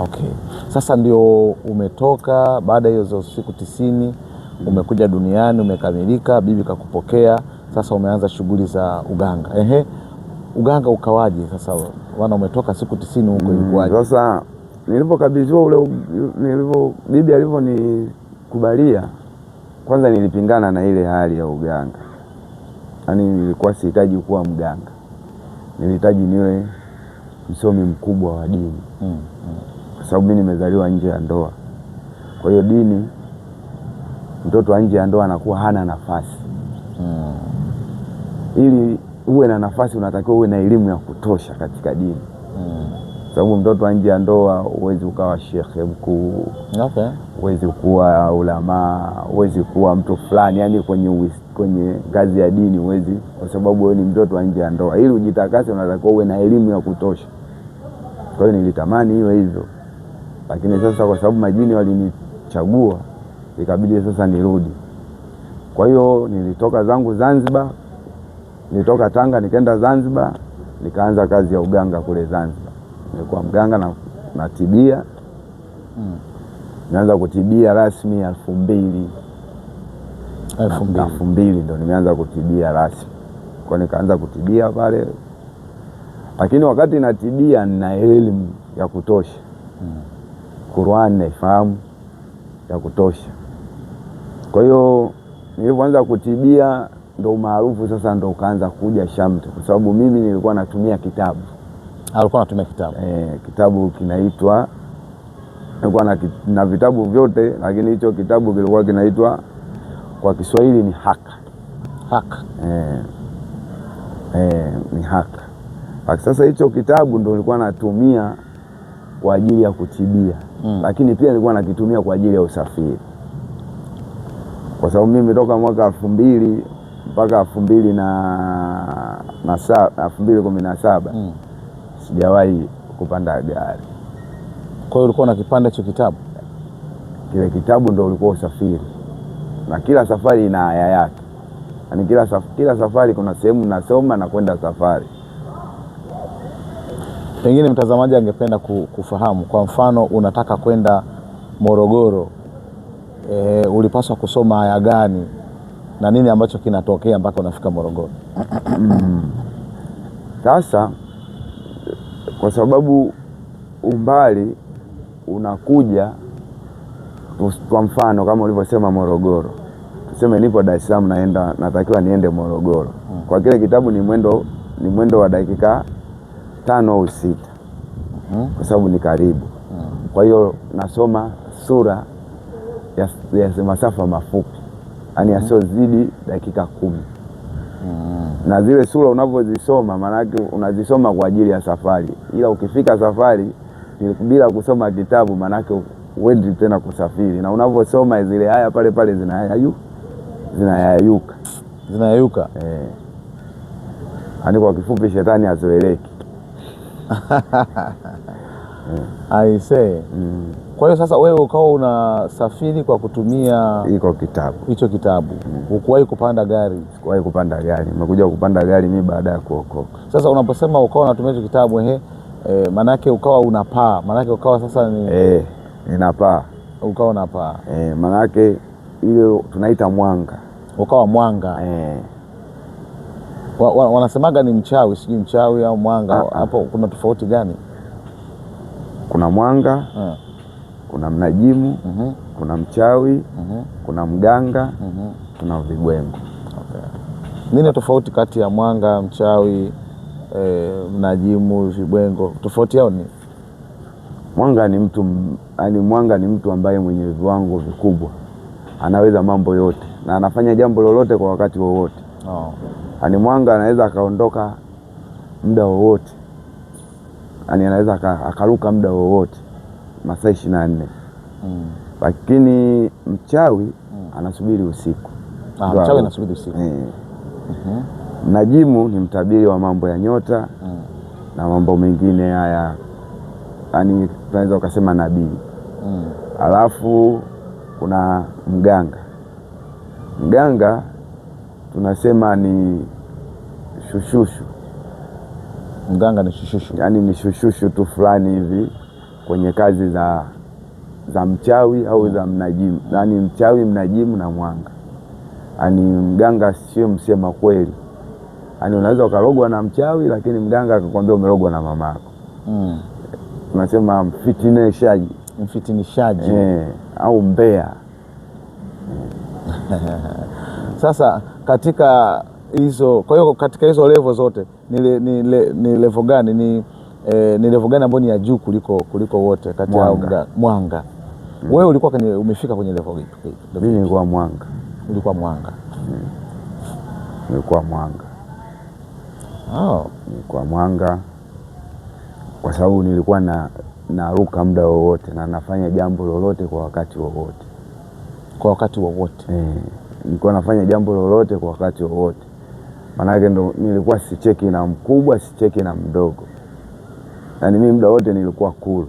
Okay. Sasa ndio umetoka baada ya hizo siku 90, umekuja duniani, umekamilika, bibi kakupokea, sasa umeanza shughuli za uganga. Uganga ukawaje sasa? Wana umetoka siku 90 huko ilikuwaje? Sasa nilipokabidhiwa bibi alivyonikubalia, kwanza nilipingana na ile hali ya uganga. Yaani nilikuwa sihitaji kuwa mganga. Nilihitaji niwe msomi mkubwa wa dini. Kwa sababu mimi nimezaliwa nje ya ndoa. Kwa hiyo dini, mtoto wa nje ya ndoa anakuwa hana nafasi. Ili uwe na nafasi unatakiwa uwe na elimu ya kutosha katika dini. Sababu mtoto wa nje ya ndoa huwezi ukawa shekhe mkuu. Okay. Huwezi kuwa ulama, huwezi kuwa mtu fulani, yani kwenye ngazi ya dini huwezi, kwa sababu wewe ni mtoto wa nje ya ndoa. Ili ujitakase unatakiwa uwe na elimu ya kutosha. Kwa hiyo nilitamani iwe hivyo. Lakini sasa kwa sababu majini walinichagua, ikabidi sasa nirudi. Kwa hiyo nilitoka zangu Zanzibar, nilitoka Tanga nikaenda Zanzibar, nikaanza kazi ya uganga kule Zanzibar. Nilikuwa mganga na natibia. Nianza kutibia rasmi 2000 ndo nimeanza kutibia rasmi. Kwa nikaanza kutibia pale. Lakini wakati natibia nina elimu ya kutosha. Qur'an naifahamu ya kutosha. Kwa hiyo nilipoanza kutibia ndo maarufu sasa ndo ukaanza kuja Shamte, kwa sababu mimi nilikuwa natumia kitabu. Alikuwa anatumia kitabu? Kitabu kinaitwa, nilikuwa na vitabu vyote, lakini hicho kitabu kilikuwa kinaitwa kwa Kiswahili ni Haka. Ni Haka. Sasa hicho kitabu ndo nilikuwa natumia kwa ajili ya kutibia. Lakini pia nilikuwa nakitumia kwa ajili ya usafiri. Kwa sababu mimi toka mwaka 2000 mpaka 2017 sijawahi kupanda gari. Kwa hiyo ulikuwa unakipanda hicho kitabu? Kile kitabu ndo ulikuwa usafiri. Na kila safari ina aya yake. Yaani kila safari kuna sehemu nasoma na kwenda safari. Pengine mtazamaji angependa kufahamu, kwa mfano unataka kwenda Morogoro, ulipaswa kusoma aya gani na nini ambacho kinatokea mpaka unafika Morogoro? Sasa kwa sababu umbali unakuja, kwa mfano kama ulivyosema Morogoro, tuseme nipo Dar es Salaam natakiwa niende Morogoro. Kwa kile kitabu ni mwendo wa dakika 5 au 6. Kwa sababu ni karibu. Kwa hiyo nasoma sura ya masafa mafupi, yaani yasiozidi dakika 10. Na zile sura unavyozisoma maana yake unazisoma kwa ajili ya safari, ila ukifika safari bila kusoma kitabu maana yake uendi tena kusafiri, na unavyosoma zile haya pale zinayayuka. Yaani kwa kifupi shetani hazoeleki. I say. Kwa hiyo sasa wewe ukawa unasafiri kwa kutumia hicho kitabu. Hukuwahi kupanda gari? Sikuwahi kupanda gari. Nimekuja kupanda gari mimi baada ya kuokoka. Sasa unaposema ukawa unatumia hicho kitabu, manake ukawa unapaa, manake ukawa sasa ni ninapaa. Ukawa unapaa. Manake ile tunaita mwanga. Ukawa mwanga. Wanasemaga ni mchawi, sijui mchawi au mwanga. Hapo kuna tofauti gani? Kuna mwanga, kuna mnajimu, kuna mchawi, kuna mganga, kuna vibwengo. Nini tofauti kati ya mwanga, mchawi, mnajimu, vibwengo? Tofauti yao ni? Mwanga ni mtu ambaye mwenye viwango vikubwa. Anaweza mambo yote na anafanya jambo lolote kwa wakati wowote. Yaani mwanga anaweza akaondoka muda wowote. Yaani anaweza akaruka muda wowote, masaa 24. Lakini mchawi anasubiri usiku. Mchawi anasubiri usiku. Mnajimu ni mtabiri wa mambo ya nyota na mambo mengine haya, yaani tunaweza ukasema nabii. Alafu kuna mganga. Mganga tunasema ni shushushu. Mganga ni shushushu. Yaani ni shushushu tu fulani hivi kwenye kazi za mchawi au za mnajimu, yaani mchawi, mnajimu na mwanga. Yaani mganga sio msema kweli, yaani unaweza ukarogwa na mchawi lakini mganga akakwambia umerogwa na mamako. Tunasema mfitinishaji au mbea. Sasa katika hizo, kwa hiyo katika hizo level zote ni level gani ni level gani ambayo ni ya juu kuliko wote kati ya mwanga? Wewe ulikuwa umefika kwenye level ipi? Mimi nilikuwa mwanga. Ulikuwa mwanga? Nilikuwa mwanga. Nilikuwa mwanga kwa sababu nilikuwa naruka muda wowote na nafanya jambo lolote kwa wakati wowote. Kwa wakati wowote? Nilikuwa nafanya jambo lolote kwa wakati wowote. Maanake ndo nilikuwa sicheki na mkubwa, sicheki na mdogo. Yaani mimi muda wote nilikuwa cool.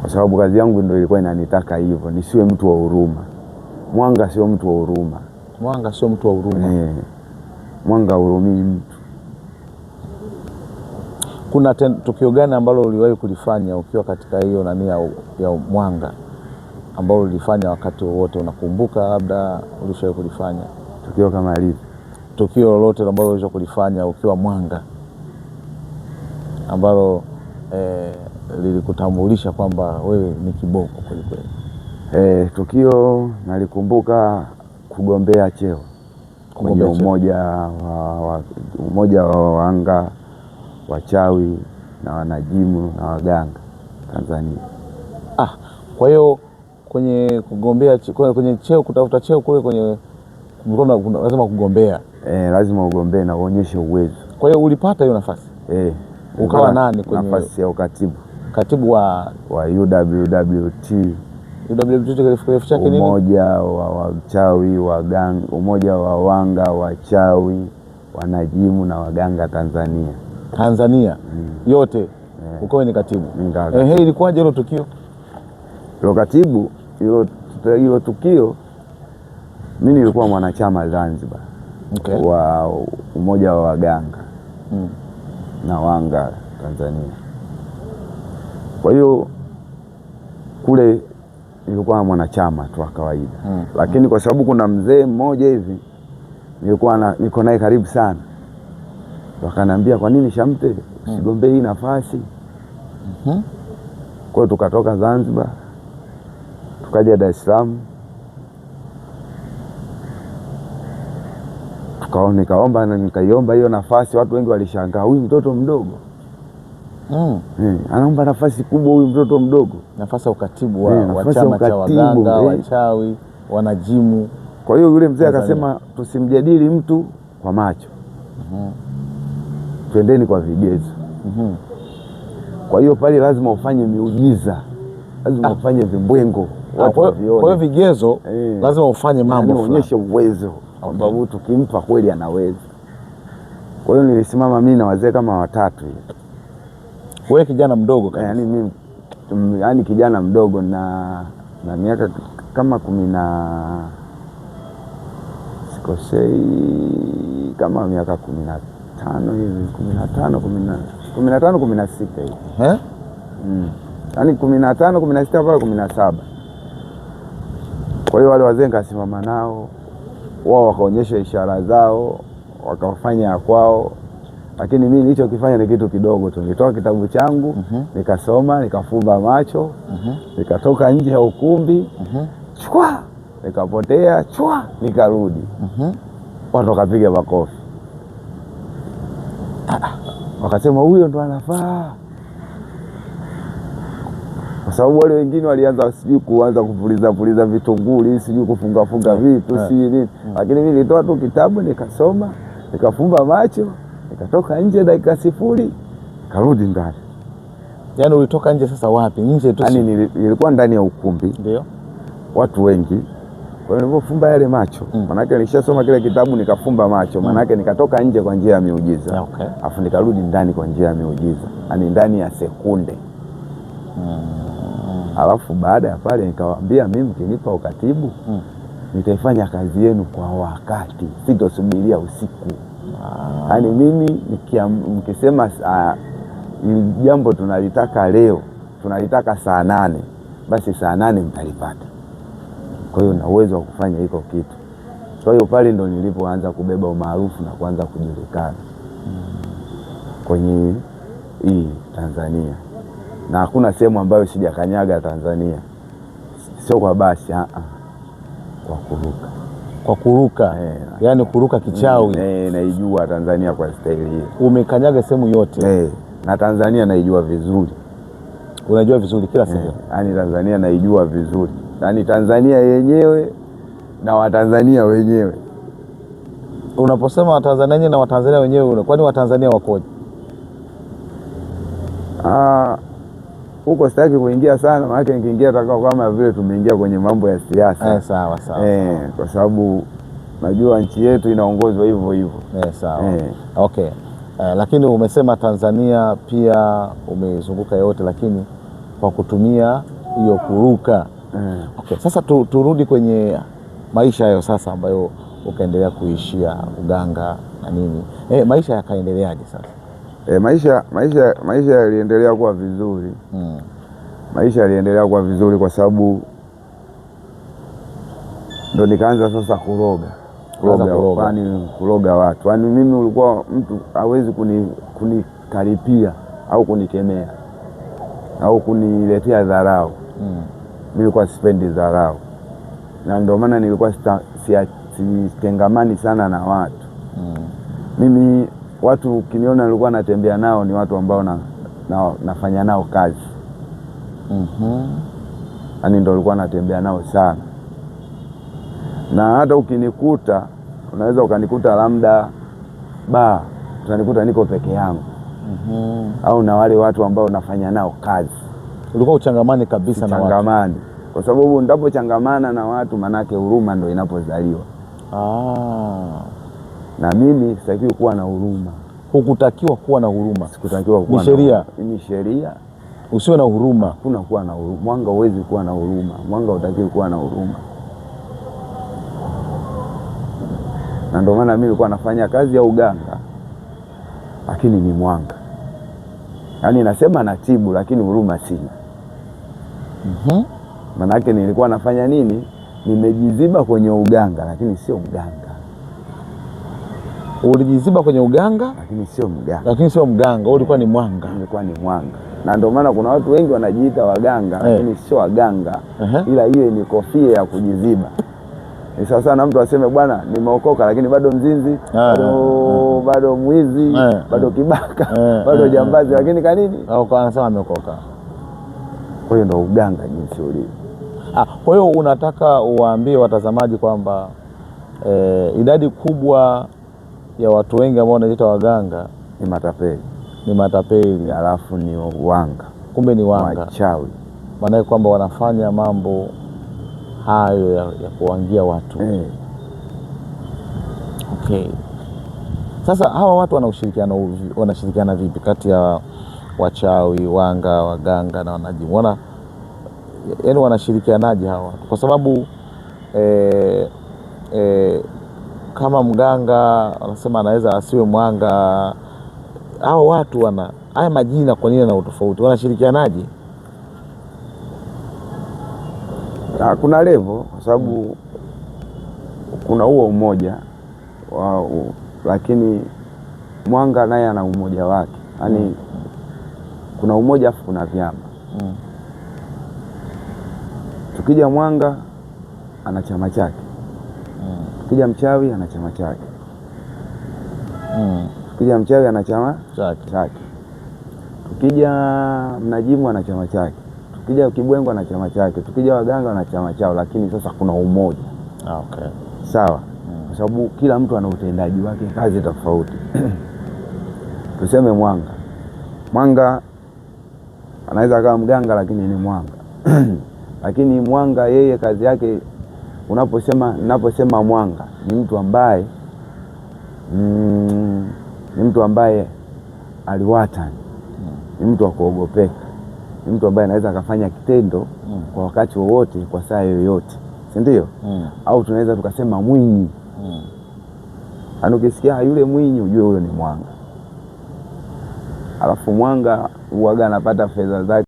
Kwa sababu kazi yangu ndo ilikuwa inanitaka hivyo, nisiwe mtu wa huruma. Mwanga sio mtu wa huruma. Mwanga sio mtu wa huruma. Mwanga hurumii mtu. Kuna tukio gani ambalo uliwahi kulifanya ukiwa katika hiyo nani ya mwanga ambalo ulifanya wakati wowote unakumbuka labda ulishawahi kulifanya? Tukio kama lipi? Tukio lolote ambalo ulishawahi kulifanya ukiwa mwanga ambalo lilikutambulisha kwamba wewe ni kiboko kweli kweli? Tukio nalikumbuka kugombea cheo kwenye umoja wa wanga, wachawi na wanajimu na waganga Tanzania. Kwa hiyo kwenye kugombea kwenye cheo, kutafuta cheo kule kwenye lazima kugombea. Lazima ugombee na uonyeshe uwezo. Kwa hiyo ulipata hiyo nafasi? Ukawa nani kwenye nafasi ya ukatibu? Katibu wa UWWT. UWWT chake nini? Umoja wa wachawi, waganga, umoja wa wanga, wachawi, wanajimu na waganga Tanzania. Yote ukawa ni katibu? Ilikuwaje hilo tukio? Hilo katibu, hilo tukio, mimi nilikuwa mwanachama Zanzibar wa umoja wa waganga na wanga Tanzania. Kwa hiyo kule nilikuwa mwanachama tu wa kawaida. Lakini kwa sababu kuna mzee mmoja hivi niko naye karibu sana, wakaniambia kwa nini Shamte usigombee hii nafasi? Kwa hiyo tukatoka Zanzibar tukaja Dar es Salaam, nikaiomba hiyo nafasi. Watu wengi walishangaa, huyu mtoto mdogo anaomba nafasi kubwa, huyu mtoto mdogo, nafasi ya ukatibu wa chama cha waganga, wachawi, wanajimu. Kwa hiyo yule mzee akasema tusimjadili mtu kwa macho, twendeni kwa vigezo. Kwa hiyo pale lazima ufanye miujiza, lazima ufanye vimbwengo. Kwa hiyo vigezo lazima ufanye mambo, uonyeshe uwezo ambao tukimpa kweli anaweza. Kwa hiyo nilisimama mimi na wazee kama watatu. Wewe kijana mdogo kabisa? Yaani kijana mdogo na miaka kama 16 hivi, 16 hivi. Yaani 15, 16 mpaka 17. Kwa hiyo wale wazee nikasimama nao, wao wakaonyesha ishara zao, wakafanya ya kwao. Lakini mimi nilichokifanya ni kitu kidogo tu. Nilitoa kitabu changu, nikasoma, nikafumba macho, nikatoka nje ya ukumbi, chwa, nikapotea, chwa, nikarudi. Watu wakapiga makofi. Wakasema huyo ndo anafaa. Kwa sababu wale wengine walianza kuanza kupuliza vitunguli, kufunga vitu, nini. Lakini mimi nilitoa tu kitabu, nikasoma, nikafumba macho, nikatoka nje dakika 0, karudi ndani. Yaani ulitoka nje sasa wapi? Nje tu? Yaani nilikuwa ndani ya ukumbi. Ndio. Watu wengi. Kwa hiyo nilipofumba yale macho, manake nilishasoma kile kitabu nikafumba macho, manake nikatoka nje kwa njia ya miujiza. Afu nikarudi ndani kwa njia ya miujiza. Yaani ndani ya sekunde. Alafu baada ya pale nikawaambia mimi mkinipa ukatibu nitaifanya kazi yenu kwa wakati, sitosubiria usiku. Yaani mimi mkisema jambo tunalitaka leo, tunalitaka saa 8, basi saa 8 mtalipata. Kwa hiyo na uwezo wa kufanya hiko kitu. Kwa hiyo pale ndo nilipoanza kubeba umaarufu na kuanza kujulikana kwenye hii Tanzania, na hakuna sehemu ambayo sijakanyaga Tanzania, sio kwa basi, kwa kuruka. Kwa kuruka? Yani kuruka kichawi. Naijua Tanzania kwa staili hiyo. Umekanyaga sehemu yote? Na Tanzania naijua vizuri. Unajua vizuri kila sehemu? Yani Tanzania naijua vizuri, yani Tanzania yenyewe na Watanzania wenyewe. Unaposema Watanzania na Watanzania wenyewe, kwani Watanzania wakoje? Huko sitaki kuingia sana, maana nikiingia takao kama vile tumeingia kwenye mambo ya siasa. Sawa. Kwa sababu najua nchi yetu inaongozwa hivyo hivyo. Sawa. Okay. Lakini umesema Tanzania pia umezunguka yote, lakini kwa kutumia hiyo kuruka. Okay. Sasa turudi kwenye maisha hayo sasa ambayo ukaendelea kuishia uganga na nini. Maisha yakaendeleaje sasa? Maisha yaliendelea kuwa vizuri. Maisha yaliendelea kuwa vizuri kwa sababu ndo nikaanza sasa kuroga watu. Yaani mimi ulikuwa mtu hawezi kunikaripia au kunikemea au kuniletea dharau. Mimi nilikuwa sipendi dharau, na ndio maana nilikuwa sitengamani sana na watu. Mimi watu ukiniona nilikuwa natembea nao ni watu ambao nafanya nao kazi. Yaani ndio nilikuwa natembea nao sana, na hata ukinikuta unaweza ukanikuta labda utanikuta niko peke yangu. Au na wale watu ambao nafanya nao kazi. Ulikuwa uchangamani kabisa na watu? Changamani, kwa sababu ndapochangamana na watu manake huruma ndo inapozaliwa. Na mimi sitakiwi kuwa na huruma. Hukutakiwa kuwa na huruma? Sikutakiwa kuwa. Ni sheria? Ni sheria. Usiwe na huruma. Hakuna kuwa na huruma. Mwanga huwezi kuwa na huruma. Mwanga hutakiwi kuwa na huruma. Na ndio maana mimi nilikuwa nafanya kazi ya uganga, lakini ni mwanga. Yaani nasema natibu lakini huruma sina. Manake nilikuwa nafanya nini? Nimejiziba kwenye uganga lakini sio mganga. Ulijiziba kwenye uganga lakini sio mganga. Lakini sio mganga, ulikuwa ni mwanga. Nilikuwa ni mwanga. Na ndio maana kuna watu wengi wanajiita waganga lakini sio waganga. Ila hiyo ni kofia ya kujiziba. Ni sawa sana mtu aseme bwana nimeokoka lakini bado mzinzi, bado mwizi, bado kibaka, bado jambazi, lakini kanini? Anasema ameokoka. Kwa hiyo ndio uganga jinsi ulivyo. Kwa hiyo unataka uwaambie watazamaji kwamba idadi kubwa ya watu wengi ambao wanajiita waganga ni matapeli, alafu ni wanga. Kumbe ni wanga, wachawi. Maana kwamba wanafanya mambo hayo ya kuwangia watu. Okay. Sasa hawa watu wanashirikiana vipi kati ya wachawi, wanga, waganga na wanajimu? Yaani wanashirikianaje hawa watu? Kwa sababu kama mganga anasema anaweza asiwe mwanga, hao watu haya majina kwa nini na utofauti? Wanashirikianaje? Kuna level, kwa sababu kuna huo umoja lakini mwanga naye ana umoja wake. Yaani kuna umoja afu kuna vyama. Tukija mwanga ana chama chake. Tukija mchawi ana chama chake. Tukija mchawi ana chama chake. Tukija mnajimu ana chama chake. Tukija kibwengo ana chama chake. Tukija waganga ana chama chao, lakini sasa kuna umoja. Okay. Sawa. Kwa sababu kila mtu ana utendaji wake, kazi tofauti. Tuseme mwanga anaweza kama mganga lakini ni mwanga. Lakini mwanga yeye kazi yake, ninaposema mwanga ni mtu ambaye aliwatani, ni mtu wa kuogopeka, ni mtu ambaye anaweza akafanya kitendo kwa wakati wowote kwa saa yoyote, si ndio? Au tunaweza tukasema mwinyi. Ukisikia yule mwinyi ujue huyo ni mwanga. Alafu mwanga huaga anapata fedha zake